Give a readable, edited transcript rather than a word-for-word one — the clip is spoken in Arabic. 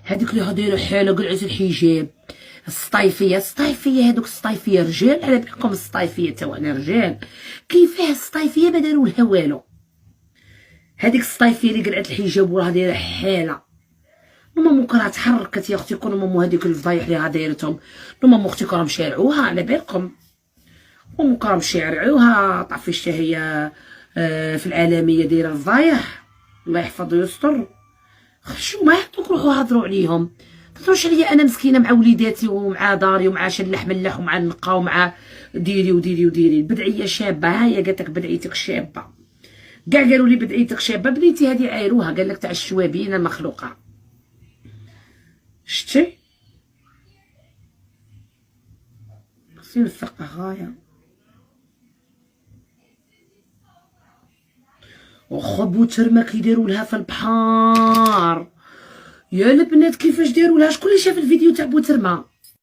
هذيك اللي دايره حاله قلعه الحجاب، السطايفيه هذوك السطايفيه رجال، على بالكم السطايفيه تاعنا رجال، كيفاه السطايفيه ما داروا لها والو. هذيك السطايفيه اللي قلعه الحجاب وراه دايره حاله، مامك راه تحركت يا اختي، كون مامو هذيك الفضايح اللي دايرتهم، مامو اختي راهم شارعوها على بالكم، مامك راهم شارعوها. طفيشتها هي في العالميه دايره الفضايح، الله يحفظ ويستر. خشوا ما هذوك روحوا هضروا عليهم، تهضروش عليا انا مسكينه مع وليداتي ومع داري ومع شلح ملح ومع النقا ومع ديري وديري وديري. البدعيه شابه، ها هي قالت لك بدعيتك شابه، كاع قالوا لي بدعيتك شابه، بنيتي هذه عايروها، قال لك تاع الشوابين المخلوقه. شتي خصني نفقه غايه. واخا بوترما كيديروا لها في البحر، يا البنات كيفاش داروا لها؟ شكون اللي شاف الفيديو تاع بوترما؟